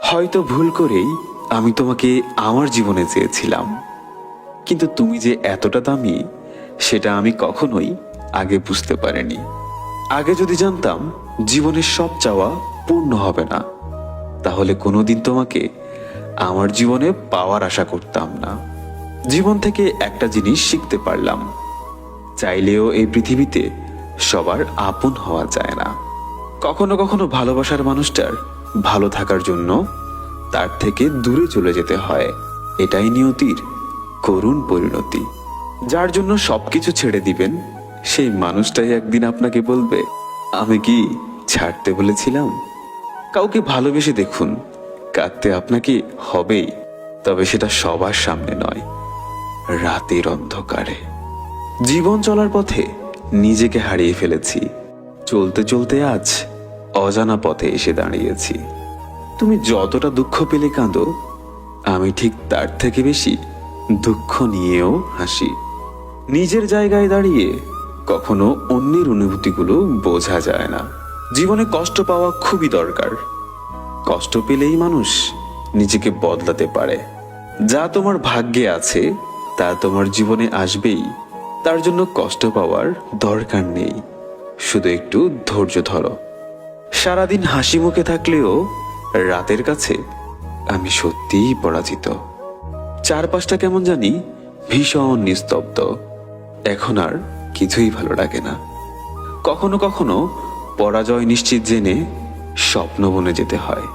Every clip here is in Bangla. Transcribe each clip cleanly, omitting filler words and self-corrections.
হয়তো ভুল করেই আমি তোমাকে আমার জীবনে চেয়েছিলাম, কিন্তু তুমি যে এতটা দামি সেটা আমি কখনোই আগে বুঝতে পারিনি। আগে যদি জানতাম জীবনের সব চাওয়া পূর্ণ হবে না, তাহলে কোনোদিন তোমাকে আমার জীবনে পাওয়ার আশা করতাম না। জীবন থেকে একটা জিনিস শিখতে পারলাম, চাইলেও এই পৃথিবীতে সবার আপন হওয়া যায় না। কখনো কখনো ভালোবাসার মানুষটার ভালো থাকার জন্য তার থেকে দূরে চলে যেতে হয়। এটাই নিয়তির করুণ পরিণতি। যার জন্য সবকিছু ছেড়ে দিবেন, সেই মানুষটাই একদিন আপনাকে বলবে, আমি কি ছাড়তে বলেছিলাম? কাউকে ভালোবেসে দেখুন, কাঁদতে আপনাকে হবেই, তবে সেটা সবার সামনে নয়, রাতের অন্ধকারে। জীবন চলার পথে নিজেকে হারিয়ে ফেলেছি, চলতে চলতে আজ অজানা পথে এসে দাঁড়িয়েছি। তুমি যতটা দুঃখ পেলে কাঁদো, আমি ঠিক তার থেকে বেশি দুঃখ নিয়েও হাসি। নিজের জায়গায় দাঁড়িয়ে কখনো অন্যের অনুভূতিগুলো বোঝা যায় না। জীবনে কষ্ট পাওয়া খুবই দরকার। কষ্ট পেলেই মানুষ নিজেকে বদলাতে পারে। যা তোমার ভাগ্যে আছে তা তোমার জীবনে আসবেই, তার জন্য কষ্ট পাওয়ার দরকার নেই। শুধু একটু ধৈর্য ধরো। সারাদিন হাসি মুখে থাকলেও রাতের কাছে আমি সত্যিই পরাজিত। চারপাশটা কেমন জানি ভীষণ নিস্তব্ধ। এখন আর কিছুই ভালো লাগে না। কখনো কখনো পরাজয় নিশ্চিত জেনে স্বপ্ন বনে যেতে হয়।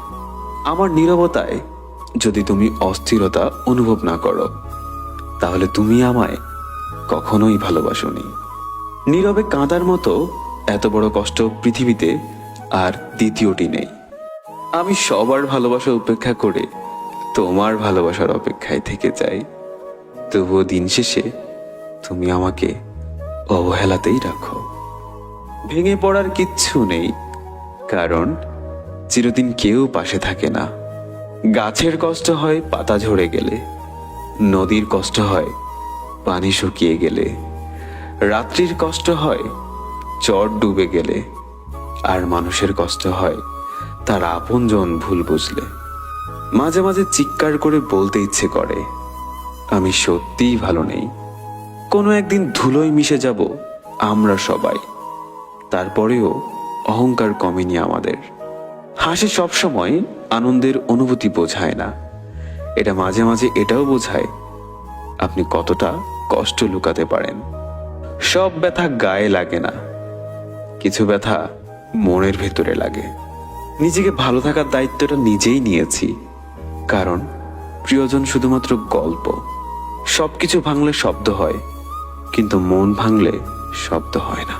আমার নীরবতায় যদি তুমি অস্থিরতা অনুভব না করো, তাহলে তুমি আমায় কখনোই ভালোবাসোনি। নীরবে কাঁদার মতো এত বড় কষ্ট পৃথিবীতে আর দ্বিতীয়টি নেই। আমি সবার ভালোবাসা উপেক্ষা করে তোমার ভালোবাসার অপেক্ষায় থেকে যাই, তবুও দিন শেষে তুমি আমাকে অবহেলাতেই রাখো। ভেঙে পড়ার কিচ্ছু নেই, কারণ চিরদিন কেউ পাশে থাকে না। গাছের কষ্ট হয় পাতা ঝরে গেলে, নদীর কষ্ট হয় পানি শুকিয়ে গেলে, রাত্রির কষ্ট হয় চর ডুবে গেলে, আর মানুষের কষ্ট হয় তার আপনজন ভুল বুঝলে। মাঝে মাঝে চিৎকার করে বলতে ইচ্ছে করে, আমি সত্যিই ভালো নেই। কোনো একদিন ধুলোয় মিশে যাব আমরা সবাই, তারপরেও অহংকার কমেনি আমাদের। হাসি সবসময় আনন্দের অনুভূতি বোঝায় না, এটা মাঝে মাঝে এটাও বোঝায় আপনি কতটা কষ্ট লুকাতে পারেন। সব ব্যথা গায়ে লাগে না, কিছু ব্যথা মনের ভেতরে লাগে। নিজেকে ভালো থাকার দায়িত্বটা নিজেই নিয়েছি, কারণ প্রিয়জন শুধুমাত্র গল্প। সবকিছু ভাঙলে শব্দ হয়, কিন্তু মন ভাঙলে শব্দ হয় না।